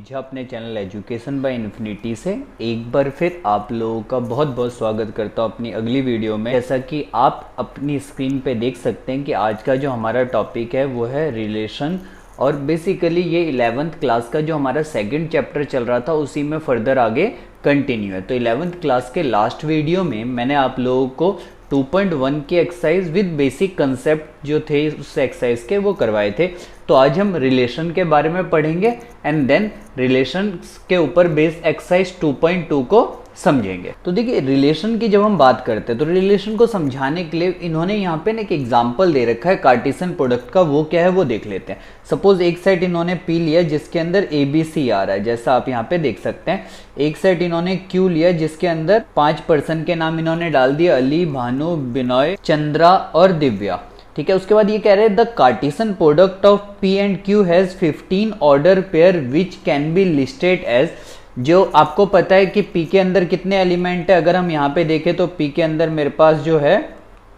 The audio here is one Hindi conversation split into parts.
झा अपने चैनल एजुकेशन बाय इन्फिनिटी से एक बार फिर आप लोगों का बहुत बहुत स्वागत करता हूँ अपनी अगली वीडियो में। जैसा कि आप अपनी स्क्रीन पे देख सकते हैं कि आज का जो हमारा टॉपिक है वो है रिलेशन, और बेसिकली ये 11th क्लास का जो हमारा सेकंड चैप्टर चल रहा था उसी में फर्दर आगे कंटिन्यू है। तो 11th क्लास के लास्ट वीडियो में मैंने आप लोगों को 2.1 के एक्सरसाइज विद बेसिक कंसेप्ट जो थे उस एक्सरसाइज के वो करवाए थे। तो आज हम रिलेशन के बारे में पढ़ेंगे एंड देन रिलेशन के ऊपर बेस्ड एक्सरसाइज 2.2 को समझेंगे। तो देखिए रिलेशन की जब हम बात करते हैं तो रिलेशन को समझाने के लिए इन्होंने यहाँ पे एक एग्जांपल दे रखा है कार्टेशियन प्रोडक्ट का। वो क्या है वो देख लेते हैं। सपोज एक सेट इन्होंने पी लिया जिसके अंदर ABC आ रहा है, जैसा आप यहाँ पे देख सकते हैं। एक सेट इन्होंने Q लिया जिसके अंदर 5 पर्सन के नाम इन्होंने डाल दिए, अली, भानु, बिनोय, चंद्रा और दिव्या। ठीक है, उसके बाद ये कह रहे हैं the Cartesian product of P and Q has 15 order pair which can be listed as. जो आपको पता है कि P के अंदर कितने एलिमेंट है, अगर हम यहाँ पे देखें तो P के अंदर मेरे पास जो है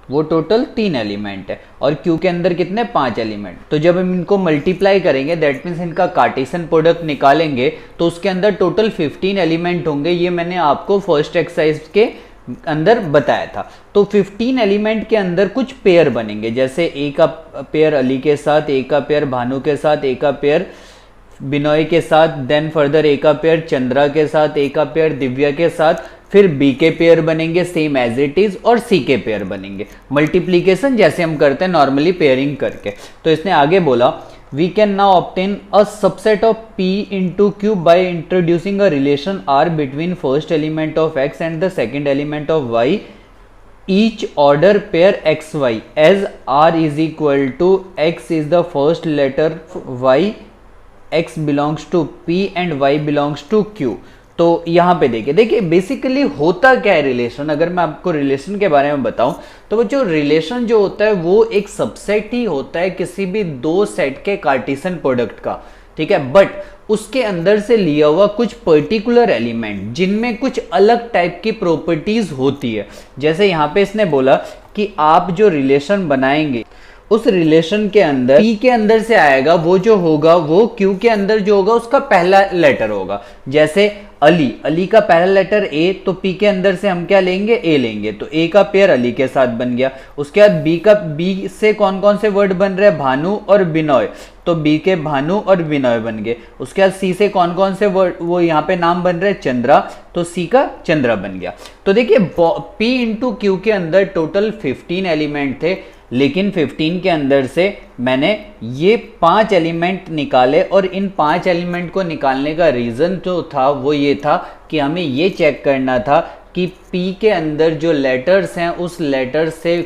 वो टोटल 3 एलिमेंट है और Q के अंदर कितने 5 एलिमेंट। तो जब हम इनको मल्टीप्लाई करेंगे दैट मीन्स इनका कार्टेशियन प्रोडक्ट निकालेंगे तो उसके अंदर टोटल 15 एलिमेंट होंगे। ये मैंने आपको फर्स्ट एक्सरसाइज के अंदर बताया था। तो 15 एलिमेंट के अंदर कुछ पेयर बनेंगे, जैसे ए का पेयर अली के साथ, ए का पेयर भानु के साथ, ए का पेयर बिनोय के साथ, देन फर्दर ए का पेयर चंद्रा के साथ, ए का पेयर दिव्या के साथ, फिर बी के पेयर बनेंगे सेम एज इट इज और सी के पेयर बनेंगे मल्टीप्लीकेशन जैसे हम करते हैं नॉर्मली पेयरिंग करके। तो इसने आगे बोला we can now obtain a subset of P into Q by introducing a relation R between first element of X and the second element of Y, each order pair XY, as R is equal to X is the first letter Y, X belongs to P and Y belongs to Q। तो यहाँ पे देखिए बेसिकली होता क्या है रिलेशन। अगर मैं आपको रिलेशन के बारे में बताऊं तो वो जो रिलेशन जो होता है वो एक सबसेट ही होता है किसी भी दो सेट के कार्टेशियन प्रोडक्ट का। ठीक है, बट उसके अंदर से लिया हुआ कुछ पर्टिकुलर एलिमेंट जिनमें कुछ अलग टाइप की प्रॉपर्टीज होती है। जैसे यहाँ पे इसने बोला कि आप जो रिलेशन बनाएंगे उस रिलेशन के अंदर P के अंदर से आएगा वो जो होगा वो Q के अंदर जो होगा उसका पहला लेटर होगा। जैसे अली का पहला लेटर A, तो P के अंदर से हम क्या लेंगे A लेंगे, तो A का पेयर अली के साथ बन गया। उसके बाद B से कौन कौन से वर्ड बन रहे हैं, भानु और बिनोय, तो B के भानु और बिनोय बन गए। उसके बाद C से कौन कौन से वर्ड, वो यहाँ पे नाम बन रहे हैं चंद्रा, तो C का चंद्रा बन गया। तो देखिए P इंटू Q के अंदर टोटल 15 एलिमेंट थे, लेकिन 15 के अंदर से मैंने ये 5 एलिमेंट निकाले और इन 5 एलिमेंट को निकालने का रीज़न जो था वो ये था कि हमें ये चेक करना था कि P के अंदर जो लेटर्स हैं उस लेटर से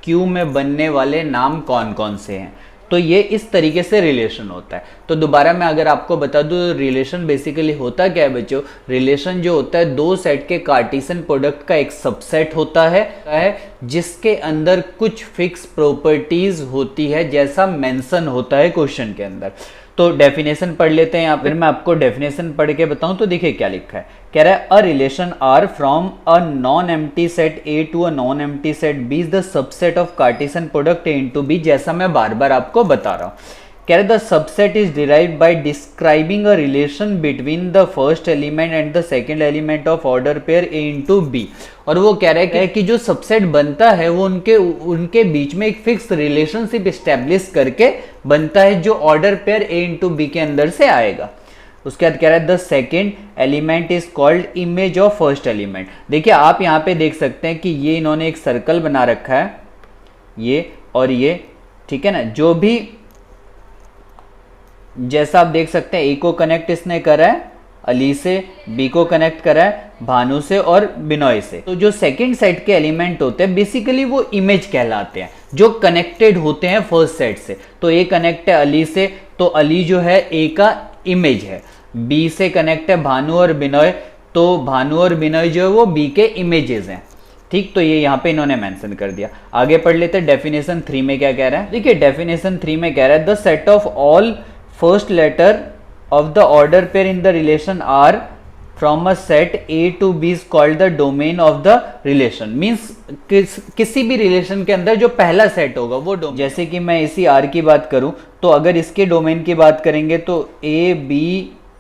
Q में बनने वाले नाम कौन कौन से हैं। तो ये इस तरीके से रिलेशन होता है। तो दोबारा मैं अगर आपको बता दूं रिलेशन बेसिकली होता क्या है बच्चों, रिलेशन जो होता है दो सेट के कार्टेशियन प्रोडक्ट का एक सबसेट होता है जिसके अंदर कुछ फिक्स प्रॉपर्टीज होती है जैसा मेंशन होता है क्वेश्चन के अंदर। तो डेफिनेशन पढ़ लेते हैं। यहाँ पर मैं आपको डेफिनेशन पढ़ के बताऊं तो देखिए क्या लिखा है। कह रहा है a relation R from a non empty set A to a non empty set B is the subset of Cartesian product A into B, जैसा मैं बार बार आपको बता रहा हूँ। कह रहा है the subset is derived by describing a relation between the first element and the second element of order pair A into B. और वो कह रहा है कि जो सबसेट बनता है वो उनके बीच में एक फिक्स रिलेशनशिप स्टैब्लिश करके बनता है जो order pair A into B के अंदर से आएगा। उसके बाद कह रहा है the second element is called image of first element. देखिए आप यहाँ पे देख सकते हैं कि ये इन्होंने एक सर्कल बना रखा है, ये और ये, ठीक है ना। जो भी जैसा आप देख सकते हैं ए को कनेक्ट इसने करा है अली से, बी को कनेक्ट करा है भानु से और बिनोय से। तो जो सेकंड सेट के एलिमेंट होते हैं बेसिकली वो इमेज कहलाते हैं जो कनेक्टेड होते हैं फर्स्ट सेट से। तो ए कनेक्ट है अली से, तो अली जो है ए का इमेज है। बी से कनेक्ट है भानु और बिनोय, तो भानु और बिनोय जो है वो बी के इमेजेस हैं। ठीक, तो ये यहाँ पे इन्होंने मेंशन कर दिया। आगे पढ़ लेते हैं डेफिनेशन 3 में क्या कह रहा है। देखिए डेफिनेशन 3 में कह रहा है the set of all first letter of the order pair in the relation R from a set A to B is called the domain of the relation। means किसी भी रिलेशन के अंदर जो पहला सेट होगा वो डोमेन। जैसे कि मैं इसी R की बात करूं तो अगर इसके डोमेन की बात करेंगे तो A B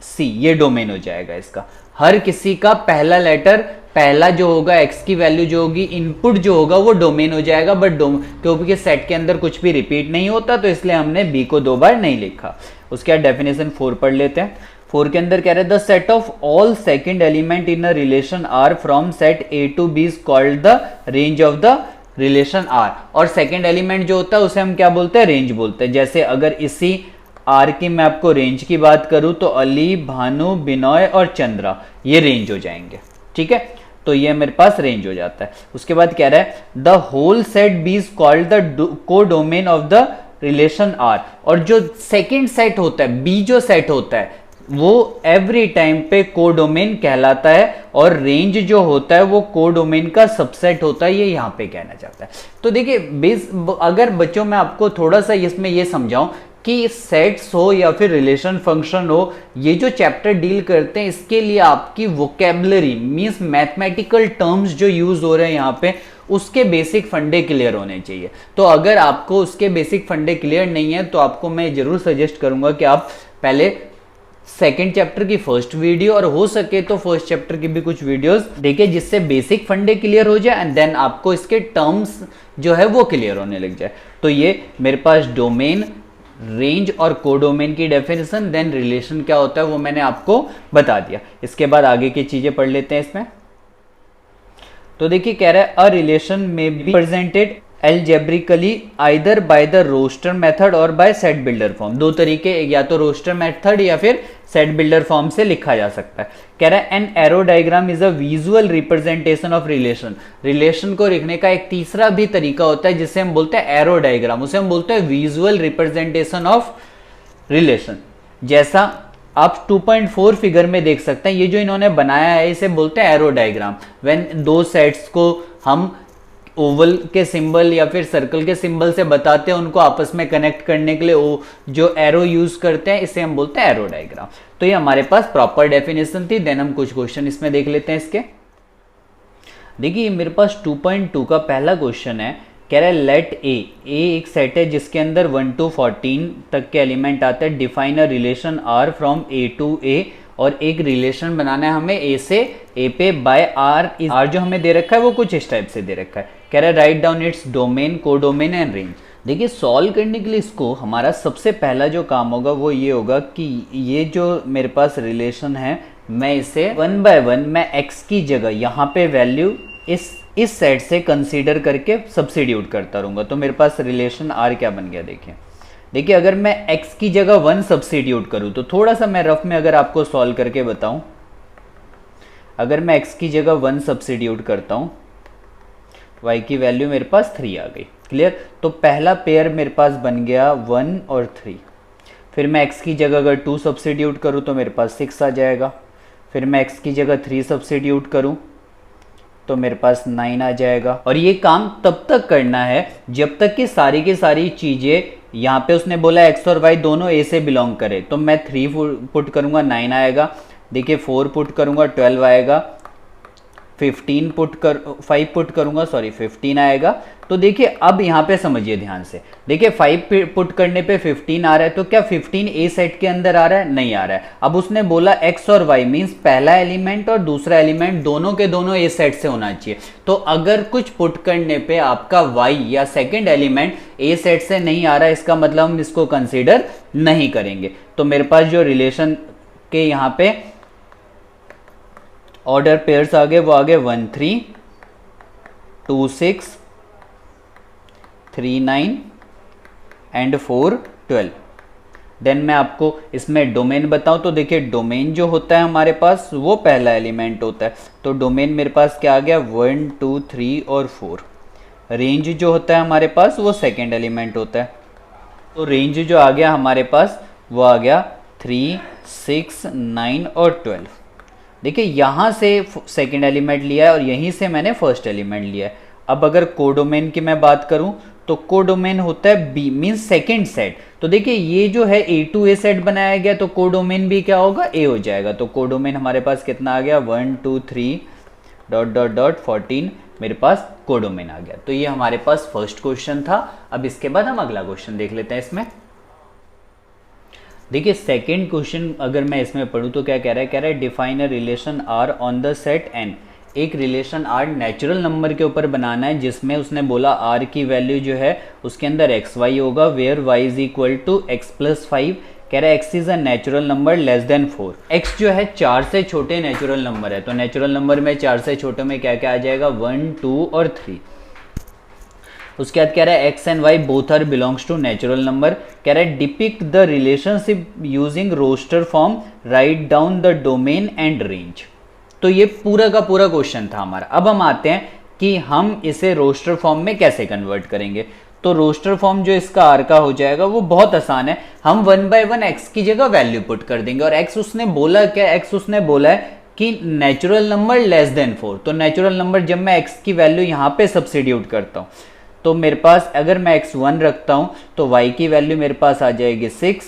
सी, ये डोमेन हो जाएगा इसका। हर किसी का पहला लेटर, पहला जो होगा एक्स की वैल्यू जो होगी, इनपुट जो होगा वो डोमेन हो जाएगा, बट क्योंकि सेट के अंदर कुछ भी रिपीट नहीं होता तो इसलिए हमने बी को 2 बार नहीं लिखा। उसके बाद डेफिनेशन 4 पढ़ लेते हैं। 4 के अंदर कह रहे हैं the set of all second element in a relation R from set A to B is called the range of the relation R. और सेकंड एलिमेंट जो होता है उसे हम क्या बोलते हैं, रेंज बोलते हैं। जैसे अगर इसी आर की मैं आपको रेंज की बात करूं तो अली, भानु, बिनोय और चंद्रा ये रेंज हो जाएंगे, ठीक है। तो ये मेरे पास रेंज हो जाता है। उसके बाद कह रहा है the whole set B is called the codomain of the relation R. और जो सेकेंड सेट होता है, बी जो सेट होता है वो एवरी टाइम पे कोडोमेन कहलाता है, और रेंज जो होता है वो कोडोमेन का सबसेट होता है, ये यहां पे कहना चाहता है। तो देखिए अगर बच्चों मैं आपको थोड़ा सा इसमें ये समझाऊं कि सेट्स हो या फिर रिलेशन फंक्शन हो, ये जो चैप्टर डील करते हैं इसके लिए आपकी वोकेबलरी मींस मैथमेटिकल टर्म्स जो यूज हो रहे हैं यहाँ पे, उसके बेसिक फंडे क्लियर होने चाहिए। तो अगर आपको उसके बेसिक फंडे क्लियर नहीं है तो आपको मैं जरूर सजेस्ट करूंगा कि आप पहले सेकेंड चैप्टर की फर्स्ट वीडियो और हो सके तो फर्स्ट चैप्टर की भी कुछ वीडियोस देखिए, जिससे बेसिक फंडे क्लियर हो जाए एंड देन आपको इसके टर्म्स जो है वो क्लियर होने लग जाए। तो ये मेरे पास डोमेन, रेंज और कोडोमेन की डेफिनेशन, देन रिलेशन क्या होता है वो मैंने आपको बता दिया। इसके बाद आगे की चीजें पढ़ लेते हैं इसमें। तो देखिए कह रहा है अ रिलेशन में be presented algebraically either by the roster method और बाय सेट बिल्डर फॉर्म। दो तरीके, या तो रोस्टर मेथड या फिर सेट बिल्डर फॉर्म से लिखा जा सकता है। कह रहा है an arrow diagram is a visual representation of relation. Relation को लिखने का एक तीसरा भी तरीका होता है जिसे हम बोलते हैं एरो डायग्राम, उसे हम बोलते हैं विजुअल रिप्रेजेंटेशन ऑफ रिलेशन। जैसा आप 2.4 फिगर में देख सकते हैं, ये जो इन्होंने बनाया है इसे बोलते हैं एरो डायग्राम। व्हेन दो सेट्स को हम ओवल के सिंबल या फिर सर्कल के सिंबल से बताते हैं, उनको आपस में कनेक्ट करने के लिए जो एरो यूज करते हैं इसे हम बोलते हैं एरो डायग्राम। तो ये हमारे पास प्रॉपर डेफिनेशन थी। देन हम कुछ क्वेश्चन इसमें देख लेते हैं इसके। देखिए मेरे पास 2.2 का पहला क्वेश्चन है, कह रहा है लेट ए एक सेट है जिसके अंदर 1 to 14 तक के एलिमेंट आते हैं। Define a relation R from A to A, और एक रिलेशन बनाना है हमें ए से ए पे बाय आर। आर जो हमें दे रखा है वो कुछ इस टाइप से दे रखा है। कह रहा है write down its domain, codomain and range. देखिए सॉल्व करने के लिए इसको हमारा सबसे पहला जो काम होगा वो ये होगा कि ये जो मेरे पास रिलेशन है मैं इसे 1 by 1 मैं एक्स की जगह यहाँ पे वैल्यू इस सेट से कंसीडर करके सब्सिट्यूट करता रहूंगा। तो मेरे पास रिलेशन आर क्या बन गया देखिए अगर मैं x की जगह 1 सब्सिट्यूट करूं तो थोड़ा सा मैं रफ में अगर आपको सॉल्व करके बताऊं, अगर मैं x की जगह 1 सब्सिट्यूट करता हूं, y की वैल्यू मेरे पास 3 आ गई। क्लियर? तो पहला पेयर मेरे पास बन गया 1 और 3। फिर मैं x की जगह अगर 2 सब्सिट्यूट करूं तो मेरे पास 6 आ जाएगा। फिर मैं x की जगह 3 सब्सिट्यूट करूं तो मेरे पास 9 आ जाएगा। और ये काम तब तक करना है जब तक कि सारी की सारी चीजें, यहाँ पे उसने बोला x और y दोनों a से बिलोंग करे, तो मैं 3 पुट करूंगा 9 आएगा। देखिए 4 पुट करूंगा 12 आएगा। 5 पुट करूंगा 15 आएगा। तो देखिए अब यहाँ पे समझिए ध्यान से, देखिए 5 पुट करने पे 15 आ रहा है, तो क्या 15 ए सेट के अंदर आ रहा है? नहीं आ रहा है। अब उसने बोला x और y मींस पहला एलिमेंट और दूसरा एलिमेंट दोनों के दोनों ए सेट से होना चाहिए। तो अगर कुछ पुट करने पे आपका y या सेकेंड एलिमेंट ए सेट से नहीं आ रहा है, इसका मतलब हम इसको कंसिडर नहीं करेंगे। तो मेरे पास जो रिलेशन के यहाँ पे ऑर्डर पेयर्स आ गए वो आ गए 1 3 2 6 3 9 एंड 4 12। देन मैं आपको इसमें डोमेन बताऊं तो देखिए डोमेन जो होता है हमारे पास वो पहला एलिमेंट होता है। तो डोमेन मेरे पास क्या आ गया 1 2 3 और 4। रेंज जो होता है हमारे पास वो सेकेंड एलिमेंट होता है। तो रेंज जो आ गया हमारे पास वो आ गया 3 6 9 और 12। देखिए यहाँ से सेकेंड एलिमेंट लिया है और यहीं से मैंने फर्स्ट एलिमेंट लिया है। अब अगर कोडोमेन की मैं बात करूं तो कोडोमेन होता है बी मींस सेकेंड सेट। तो देखिए ये जो है ए टू ए सेट बनाया गया तो कोडोमेन भी क्या होगा? ए हो जाएगा। तो कोडोमेन हमारे पास कितना आ गया 1 2 3 ... 14 मेरे पास कोडोमेन आ गया। तो ये हमारे पास फर्स्ट क्वेश्चन था। अब इसके बाद हम अगला क्वेश्चन देख लेते हैं इसमें। देखिए सेकंड क्वेश्चन अगर मैं इसमें पढ़ूँ तो क्या कह रहा है define a relation R on the set N. एक रिलेशन आर नेचुरल नंबर के ऊपर बनाना है जिसमें उसने बोला आर की वैल्यू जो है उसके अंदर एक्स वाई होगा, where y is equal to x plus 5। कह रहा है x is a natural number less than 4। X जो है 4 से छोटे नेचुरल नंबर है, तो नेचुरल नंबर में 4 से छोटे में क्या क्या आ जाएगा, 1 2 और 3। उसके बाद कह रहा है x and y both are belongs to natural number. कह रहा है depict the relationship using roster form, write down the domain and range. तो ये पूरा का पूरा क्वेश्चन था हमारा। अब हम आते हैं कि हम इसे रोस्टर फॉर्म में कैसे कन्वर्ट करेंगे। तो रोस्टर फॉर्म जो इसका आर का हो जाएगा वो बहुत आसान है। हम 1 बाय 1 एक्स की जगह वैल्यू पुट कर देंगे और एक्स उसने बोला क्या, एक्स उसने बोला है कि नेचुरल नंबर लेस देन 4। तो नेचुरल नंबर जब मैं एक्स की वैल्यू यहाँ पे सब्सिट्यूट करता हूँ तो मेरे पास अगर मैं x1 रखता हूं तो y की वैल्यू मेरे पास आ जाएगी 6।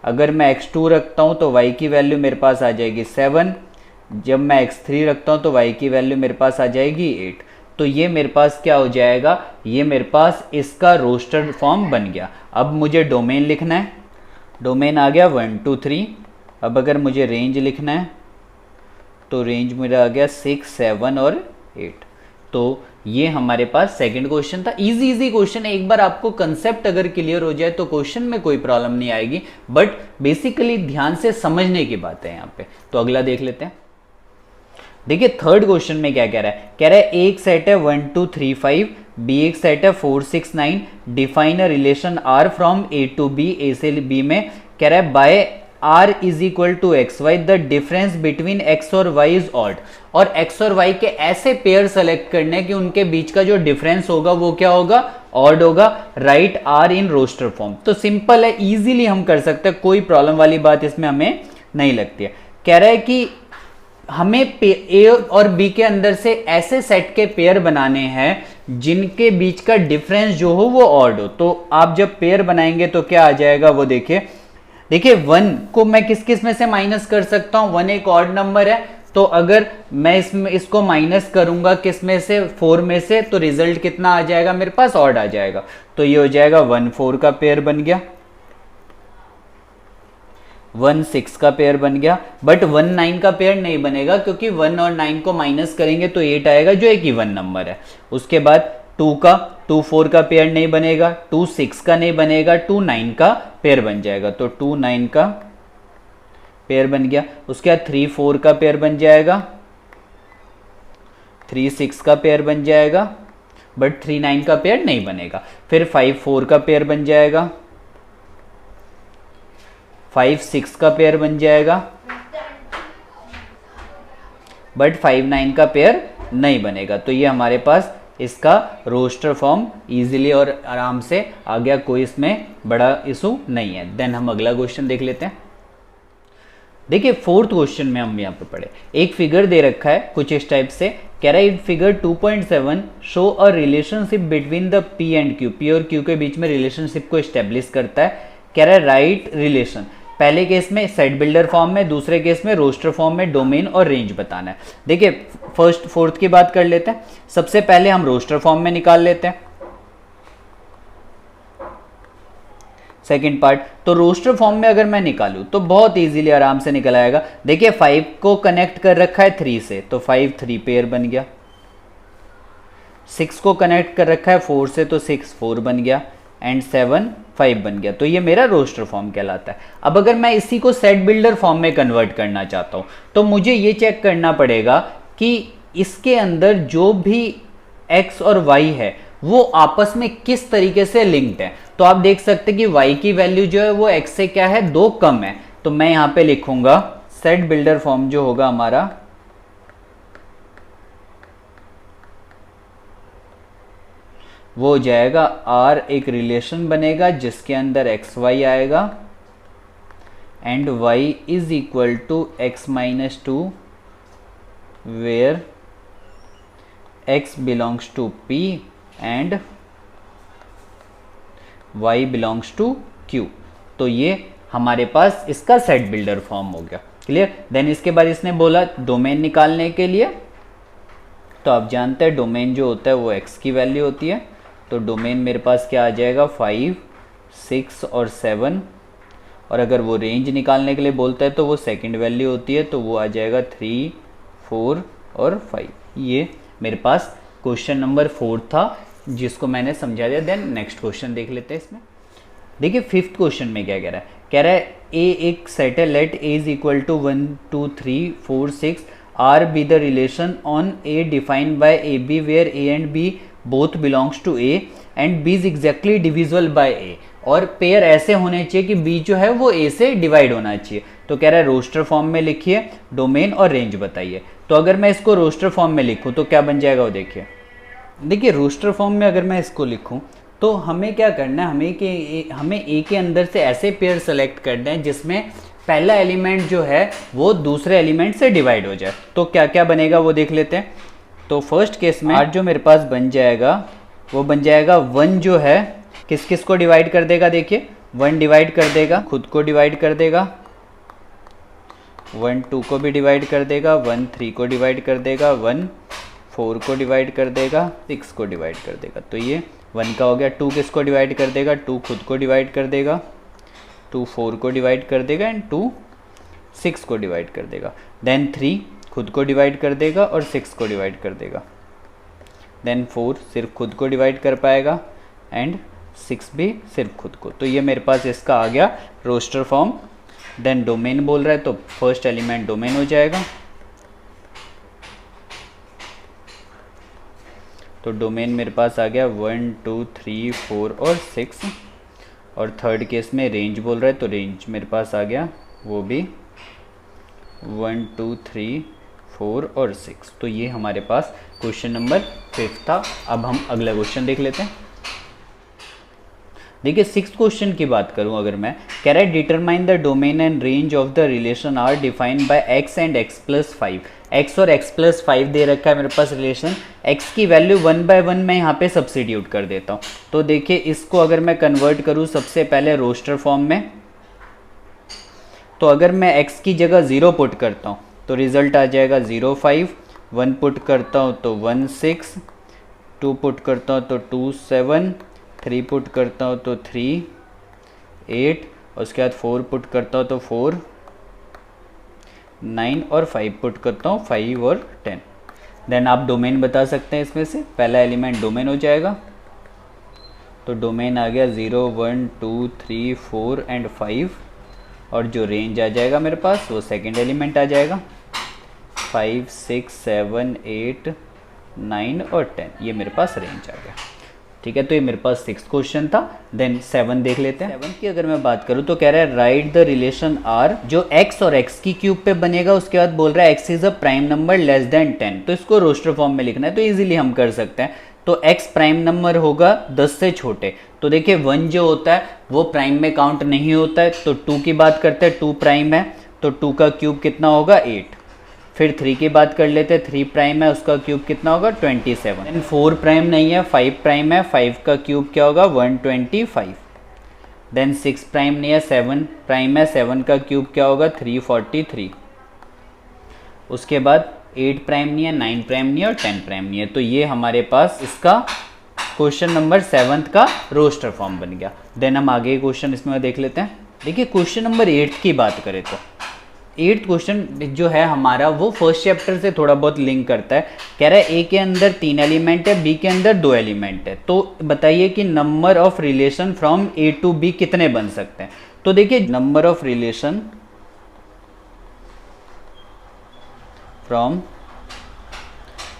अगर मैं x2 रखता हूं तो y की वैल्यू मेरे पास आ जाएगी 7। जब मैं x3 रखता हूं तो y की वैल्यू मेरे पास आ जाएगी 8। तो ये मेरे पास क्या हो जाएगा, ये मेरे पास इसका रोस्टर फॉर्म बन गया। अब मुझे डोमेन लिखना है, डोमेन आ गया 1 2 3। अब अगर मुझे रेंज लिखना है तो रेंज मेरा आ गया 6 7 और 8। तो ये हमारे पास सेकंड क्वेश्चन था। इजी क्वेश्चन है, एक बार आपको कंसेप्ट अगर क्लियर हो जाए तो क्वेश्चन में कोई प्रॉब्लम नहीं आएगी, बट बेसिकली ध्यान से समझने की बात है यहाँ पे। तो अगला देख लेते हैं। देखिए थर्ड क्वेश्चन में क्या कह रहा है, कह रहा है एक सेट है 1 2 3 5, बी एक सेट है 4 6 9, define a relation R from A to B, A से बी में। कह रहा है by R is equal to x y the difference between x और वाई इज ऑड। और एक्स और वाई के ऐसे पेयर सेलेक्ट करने कि उनके बीच का जो डिफरेंस होगा वो क्या होगा, ऑड होगा। Write R in roster form. तो सिंपल है, इजीली हम कर सकते हैं, कोई प्रॉब्लम वाली बात इसमें हमें नहीं लगती है। कह रहा है कि हमें ए और बी के अंदर से ऐसे सेट के पेयर बनाने हैं जिनके बीच का डिफरेंस जो हो वो ऑड हो। तो आप जब पेयर बनाएंगे तो क्या आ जाएगा वो देखिए। देखिए 1 को मैं किस किस में से माइनस कर सकता हूं, 1 एक ऑड नंबर है, तो अगर मैं इसको माइनस करूंगा किस में से, 4 में से, तो रिजल्ट कितना आ जाएगा मेरे पास, ऑड आ जाएगा। तो ये हो जाएगा 1 4 का पेयर बन गया, 1 6 का पेयर बन गया। बट 1 9 का पेयर नहीं बनेगा क्योंकि 1 और 9 को माइनस करेंगे तो 8 आएगा जो एक इवन नंबर है। उसके बाद 2 4 का पेयर नहीं बनेगा, 2 6 का नहीं बनेगा, 2 9 का पेयर बन जाएगा। तो 2 9 का पेयर बन गया। उसके बाद 3 4 का पेयर बन जाएगा, 3 6 का पेयर बन जाएगा, बट 3 9 का पेयर नहीं बनेगा। फिर 5 4 का पेयर बन जाएगा, 5 6 का पेयर बन जाएगा, बट 5 9 का पेयर नहीं बनेगा। तो ये हमारे पास इसका रोस्टर फॉर्म इजीली और आराम से आ गया, कोई इसमें बड़ा इशू नहीं है। देन हम अगला क्वेश्चन देख लेते हैं। देखिए फोर्थ क्वेश्चन में हम यहाँ पे पढ़े, एक फिगर दे रखा है कुछ इस टाइप से। कह रहा है figure 2.7 show a relationship between the P and Q, P और क्यू के बीच में रिलेशनशिप को एस्टेब्लिश करता है। कह रहा है राइट रिलेशन, पहले केस में सेट बिल्डर फॉर्म में, दूसरे केस में रोस्टर फॉर्म में डोमेन और रेंज बताना है। देखिए फर्स्ट फोर्थ की बात कर लेते हैं। सबसे पहले हम रोस्टर फॉर्म में निकाल लेते हैं सेकंड पार्ट। तो रोस्टर फॉर्म में अगर मैं निकालूं तो बहुत इजीली आराम से निकल आएगा। देखिए 5 को कनेक्ट कर रखा है 3 से, तो 5 3 पेयर बन गया। 6 को कनेक्ट कर रखा है 4 से, तो 6 4 बन गया, एंड 7 5 बन गया। तो ये मेरा रोस्टर फॉर्म कहलाता है। अब अगर मैं इसी को सेट बिल्डर फॉर्म में कन्वर्ट करना चाहता हूं तो मुझे ये चेक करना पड़ेगा कि इसके अंदर जो भी x और y है वो आपस में किस तरीके से लिंक्ड है। तो आप देख सकते हैं कि y की वैल्यू जो है वो x से क्या है, 2 कम है। तो मैं यहां पे लिखूंगा सेट बिल्डर फॉर्म जो होगा हमारा, वो हो जाएगा R एक रिलेशन बनेगा जिसके अंदर एक्स वाई आएगा and y is equal to x minus 2 where x belongs to P and y belongs to Q। तो ये हमारे पास इसका सेट बिल्डर फॉर्म हो गया। क्लियर। देन इसके बाद इसने बोला डोमेन निकालने के लिए, तो आप जानते हैं डोमेन जो होता है वो x की वैल्यू होती है। तो डोमेन मेरे पास क्या आ जाएगा, 5 6 और 7, और अगर वो रेंज निकालने के लिए बोलता है तो वो सेकंड वैल्यू होती है, तो वो आ जाएगा 3, 4 और 5। ये मेरे पास क्वेश्चन नंबर 4 था जिसको मैंने समझा दिया। देन नेक्स्ट क्वेश्चन देख लेते हैं इसमें। देखिए फिफ्थ क्वेश्चन में क्या कह रहा है ए एक सेट है, let A is equal to 1 2 3 4 6 R be the relation on A defined by a b where a and b both belongs to A and b is exactly divisible by a. और पेयर ऐसे होने चाहिए कि बी जो है वो ए से डिवाइड होना चाहिए। तो कह रहा है रोस्टर फॉर्म में लिखिए, डोमेन और रेंज बताइए। तो अगर मैं इसको रोस्टर फॉर्म में लिखूं तो क्या बन जाएगा वो देखिए रोस्टर फॉर्म में अगर मैं इसको लिखूं तो हमें क्या करना है, हमें ए के अंदर से ऐसे पेयर सेलेक्ट करने हैं जिसमें पहला एलिमेंट जो है वो दूसरे एलिमेंट से डिवाइड हो जाए। तो क्या क्या बनेगा वो देख लेते हैं। तो फर्स्ट केस में आज जो मेरे पास बन जाएगा वो बन जाएगा 1 जो है किस किस को डिवाइड कर देगा, देखिए 1 डिवाइड कर देगा, खुद को डिवाइड कर देगा, 1 2 को भी डिवाइड कर देगा, 1 3 को डिवाइड कर देगा, 1 4 को डिवाइड कर देगा, 6 को डिवाइड कर देगा। तो ये 1 का हो गया। 2 किसको डिवाइड कर देगा, 2 खुद को डिवाइड कर देगा, 2 4 को डिवाइड कर देगा एंड 2 6 को डिवाइड कर देगा। देन 3 खुद को डिवाइड कर देगा और 6 को डिवाइड कर देगा। देन 4 सिर्फ खुद को डिवाइड कर पाएगा एंड 6 भी सिर्फ खुद को। तो ये मेरे पास इसका आ गया रोस्टर फॉर्म। देन डोमेन बोल रहा है तो फर्स्ट एलिमेंट डोमेन हो जाएगा। तो डोमेन मेरे पास आ गया 1 2 3 4 और 6। और थर्ड केस में रेंज बोल रहा है तो रेंज मेरे पास आ गया वो भी 1 2 3 4 और 6। तो ये हमारे पास क्वेश्चन नंबर 5 था। अब हम अगला क्वेश्चन देख लेते हैं। देखिए सिक्स्थ क्वेश्चन की बात करूं अगर मैं, कह रहा है determine the domain and range of the relation R defined by x and x+5। x और x+5 दे रखा है मेरे पास रिलेशन। x की वैल्यू 1 by 1 मैं यहाँ पे सब्सिट्यूट कर देता हूँ। तो देखिए इसको अगर मैं कन्वर्ट करूँ सबसे पहले रोस्टर फॉर्म में, तो अगर मैं x की जगह 0 पुट करता हूँ तो रिजल्ट आ जाएगा 0 5, 1 पुट करता हूँ तो 1 6, 2 पुट करता हूँ तो 2 7, 3 पुट करता हूँ तो 3 8, और उसके बाद 4 पुट करता हूँ तो 4 9 और 5 पुट करता हूँ 5 और 10। देन आप डोमेन बता सकते हैं इसमें से, पहला एलिमेंट डोमेन हो जाएगा। तो डोमेन आ गया 0 1 2 3 4 एंड 5, और जो रेंज आ जाएगा मेरे पास वो सेकंड एलिमेंट आ जाएगा 5 6 7 8 9 और 10। ये मेरे पास रेंज आ गया। ठीक है, तो ये मेरे पास 6th क्वेश्चन था। देन 7 देख लेते हैं। 7 की अगर मैं बात करूँ तो कह रहा है राइट द रिलेशन आर जो x और x की क्यूब पे बनेगा। उसके बाद बोल रहा है x is a prime number less then 10। तो इसको रोस्टर फॉर्म में लिखना है, तो इजीली हम कर सकते हैं। तो x प्राइम नंबर होगा 10 से छोटे। तो देखिए 1 जो होता है वो प्राइम में काउंट नहीं होता है। तो 2 की बात करते हैं, 2 प्राइम है तो 2 का क्यूब कितना होगा 8। फिर 3 की बात कर लेते हैं, 3 प्राइम है उसका क्यूब कितना होगा 27। एंड 4 प्राइम नहीं है, 5 प्राइम है, 5 का क्यूब क्या होगा 125। देन 6 प्राइम नहीं है, 7 प्राइम है, 7 का क्यूब क्या होगा 343। उसके बाद 8 प्राइम नहीं है, 9 प्राइम नहीं है और 10 प्राइम नहीं है। तो ये हमारे पास इसका क्वेश्चन नंबर 7 का रोस्टर फॉर्म बन गया। देन हम आगे क्वेश्चन इसमें देख लेते हैं। देखिए क्वेश्चन नंबर 8 की बात करें तो 8th क्वेश्चन जो है हमारा वो फर्स्ट चैप्टर से थोड़ा बहुत लिंक करता है। कह रहा है ए के अंदर 3 एलिमेंट है, बी के अंदर 2 एलिमेंट है। तो बताइए कि number of relation from A to B कितने बन सकते हैं। तो देखिए number of relation from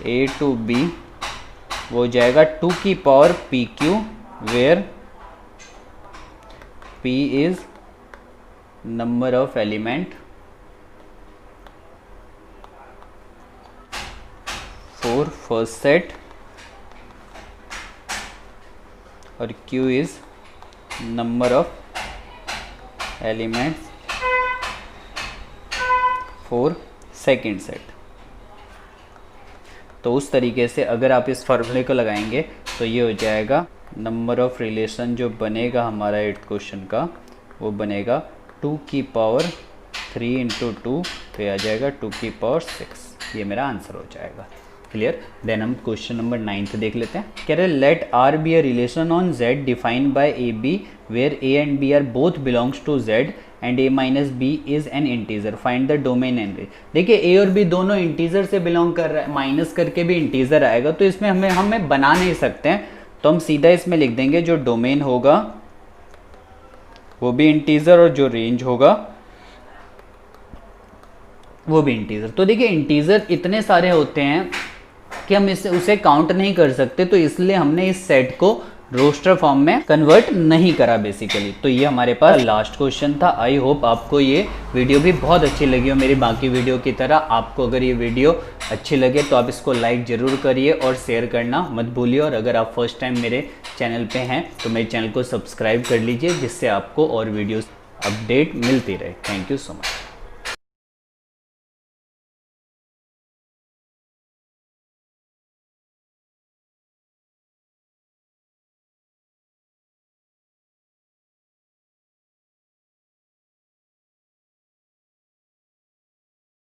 A to B वो हो जाएगा 2 की power P Q, where P is number of element for first set और Q is number of elements for second set। तो उस तरीके से अगर आप इस फॉर्मूले को लगाएंगे तो ये हो जाएगा नंबर ऑफ रिलेशन जो बनेगा हमारा 8th क्वेश्चन का वो बनेगा 2 की पावर 3 इंटू 2, तो ये आ जाएगा 2 की पावर 6। ये मेरा आंसर हो जाएगा। क्लियर। देन हम क्वेश्चन नंबर 9 देख लेते हैं। कह रहे let R be a relation on z defined by a b where a and b are both belongs to z and a minus b is an integer, find the domain and range. देखिए a और b दोनों इंटीजर से बिलोंग कर रहा है, माइनस करके भी इंटीजर आएगा, तो इसमें हमें बना नहीं सकते हैं, तो हम सीधा इसमें लिख देंगे जो डोमेन होगा वो भी इंटीजर और जो रेंज होगा वो भी इंटीजर। तो देखिए इंटीजर इतने सारे होते हैं कि हम उसे काउंट नहीं कर सकते, तो इसलिए हमने इस सेट को रोस्टर फॉर्म में कन्वर्ट नहीं करा बेसिकली। तो ये हमारे पास लास्ट क्वेश्चन था। आई होप आपको ये वीडियो भी बहुत अच्छी लगी हो मेरी बाकी वीडियो की तरह। आपको अगर ये वीडियो अच्छी लगे तो आप इसको लाइक ज़रूर करिए और शेयर करना मत भूलिए, और अगर आप फर्स्ट टाइम मेरे चैनल पे हैं तो मेरे चैनल को सब्सक्राइब कर लीजिए, जिससे आपको और वीडियोस अपडेट मिलती रहे। Thank you so much.